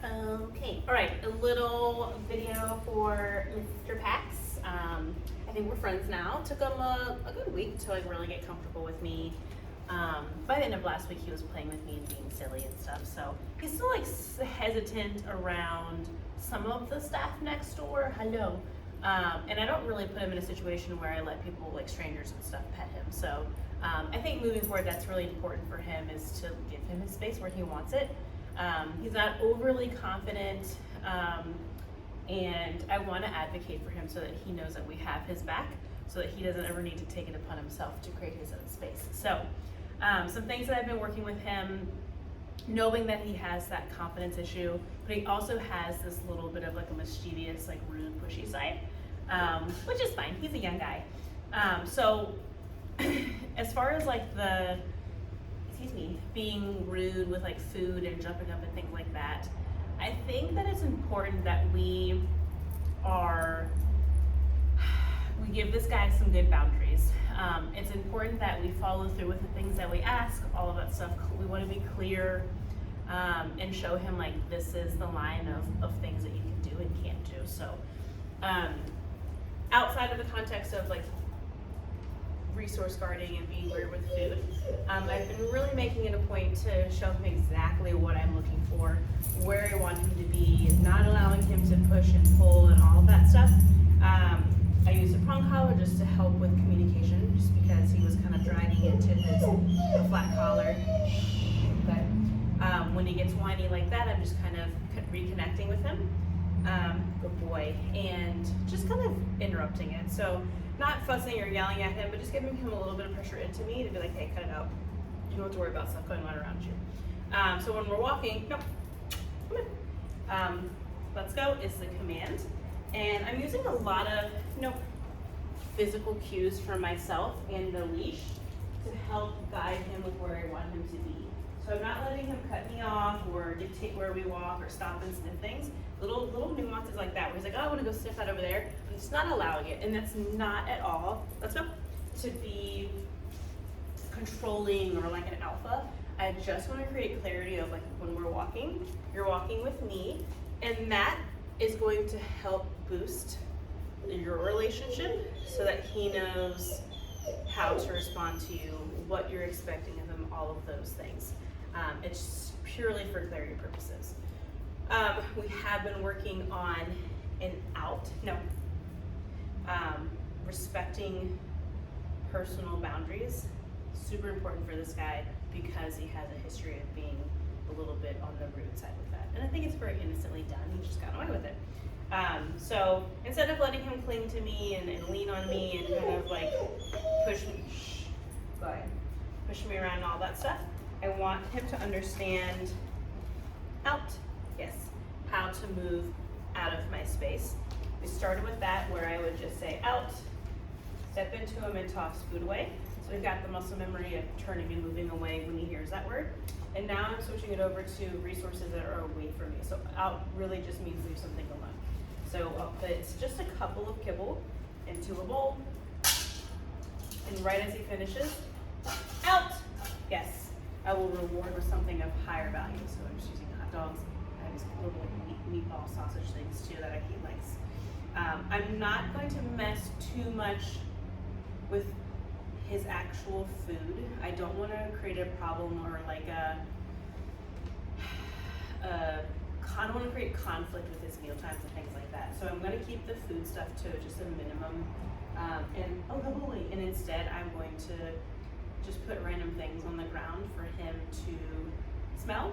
Okay, all right, a little video for Mr. Pax. I think we're friends now. Took him a good week to like really get comfortable with me. By the end of last week, he was playing with me and being silly and stuff. So he's still like hesitant around some of the staff next door. Hello. And I don't really put him in a situation where I let people like strangers and stuff pet him. So I think moving forward, that's really important for him is to give him his space where he wants it. He's not overly confident, and I want to advocate for him so that he knows that we have his back, so that he doesn't ever need to take it upon himself to create his own space. So some things that I've been working with him, knowing that he has that confidence issue, but he also has this little bit of like a mischievous, like rude, pushy side, which is fine. He's a young guy. So as far as like the being rude with like food and jumping up and things like that, I think that it's important that we give this guy some good boundaries. It's important that we follow through with the things that we ask, all of that stuff. We want to be clear and show him like this is the line of things that you can do and can't do. So outside of the context of like resource guarding and being weird with food, I've been really making it a point to show him exactly what I'm looking for, where I want him to be, not allowing him to push and pull and all of that stuff. I used a prong collar just to help with communication, just because he was kind of dragging into his flat collar. But when he gets whiny like that, I'm just kind of reconnecting with him. Good boy, and just kind of interrupting it. So not fussing or yelling at him, but just giving him a little bit of pressure into me to be like, hey, cut it out. You don't have to worry about stuff going on around you. So when we're walking, nope, come in. Let's go is the command. And I'm using a lot of physical cues for myself and the leash to help guide him with where I want him to be. So I'm not letting him cut me off or dictate where we walk or stop and sniff things. Little nuances like that where he's like, oh, I want to go sniff that over there. I'm just not allowing it. And that's not at all, let's go, to be controlling or like an alpha. I just want to create clarity of like when we're walking, you're walking with me, and that is going to help boost your relationship so that he knows how to respond to you, what you're expecting of him, all of those things. It's purely for clarity purposes. We have been working on respecting personal boundaries. Super important for this guy because he has a history of being a little bit on the rude side with that. And I think it's very innocently done. He just got away with it. So instead of letting him cling to me and lean on me and kind of like push me around and all that stuff, I want him to understand how to move out of my space. We started with that where I would just say out, step into him and toss food away. So we've got the muscle memory of turning and moving away when he hears that word. And now I'm switching it over to resources that are away from me. So out really just means leave something alone. So I'll put just a couple of kibble into a bowl. And right as he finishes, out, yes, I will reward with something of higher value. So I'm just using hot dogs. I have these little meatball sausage things too that he likes. I'm not going to mess too much with his actual food. I don't want to create a problem or like I don't want to create conflict with his meal times and things like that. So I'm going to keep the food stuff to just a minimum. And instead I'm going to just put random things on the ground for him to smell.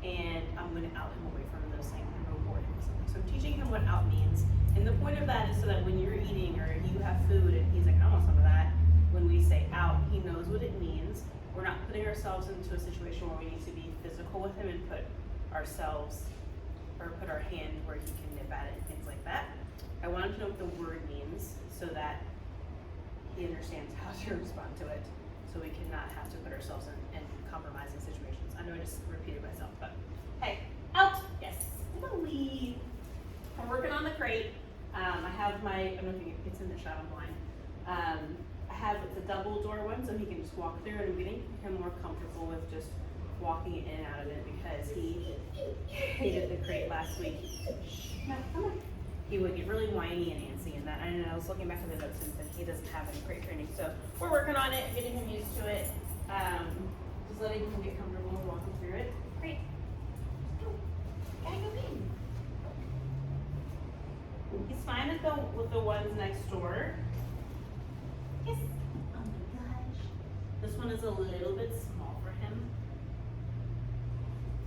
And I'm going to out him away from those things and reward him with something. So I'm teaching him what out means. And the point of that is so that when you're eating or you have food and he's like, I want some of that, when we say out, he knows what it means. We're not putting ourselves into a situation where we need to be physical with him and put our hand where he can nip at it and things like that. I want him to know what the word means so that he understands how to respond to it, so we cannot have to put ourselves in compromising situations. I know I just repeated myself, but hey, out, yes, Lily. I'm working on the crate. I have I don't know if it's in the shot, I'm blind. It's a double door one, so he can just walk through, and I'm getting him more comfortable with just walking in and out of it because he hated the crate last week. No, come on. He would get really whiny and antsy and that. And I was looking back at the notes and said he doesn't have any crate training. So we're working on it, getting him used to it. Just letting him get comfortable and walking through it. Great. Go. Gotta go in. He's fine with the ones next door. Yes. Oh my gosh. This one is a little bit small for him.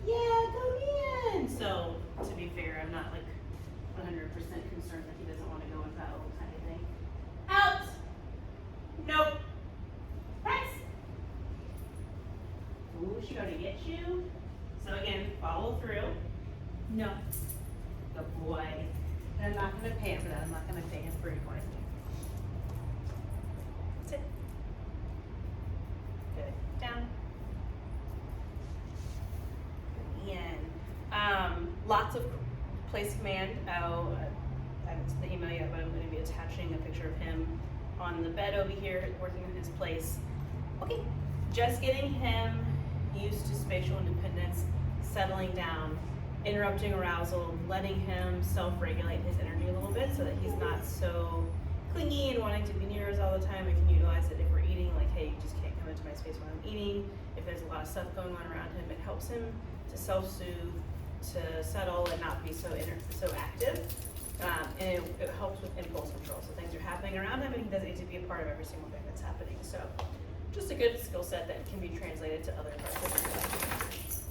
Yeah, go in. So to be fair, I'm not like 100% concerned that he doesn't want to go into that little tiny thing. Out. Nope. Rex. Ooh, she gonna get you. So again, follow through. No. Good boy. And I'm not gonna pay him for that. I'm not gonna pay him for ignoring me. Sit. Good. Down. Ian. Lots of place command. Oh, I haven't seen the email yet, but I'm gonna be attaching a picture of him on the bed over here, working in his place. Okay. Just getting him used to spatial independence, settling down, interrupting arousal, letting him self-regulate his energy a little bit so that he's not so clingy and wanting to be near us all the time. We can utilize it if we're eating, like, hey, you just can't come into my space when I'm eating. If there's a lot of stuff going on around him, it helps him to self-soothe, to settle and not be so active. And it helps with impulse control. So things are happening around him and he doesn't need to be a part of every single thing that's happening. So just a good skill set that can be translated to other parts of your life.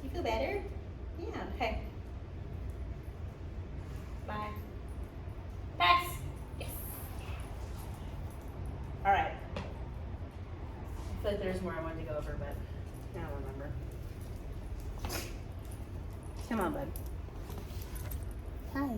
You feel better? Yeah, okay. Bye. Pax! Yes. All right. I feel like there's more I wanted to go over, but I don't remember. Come on, bud. Hi.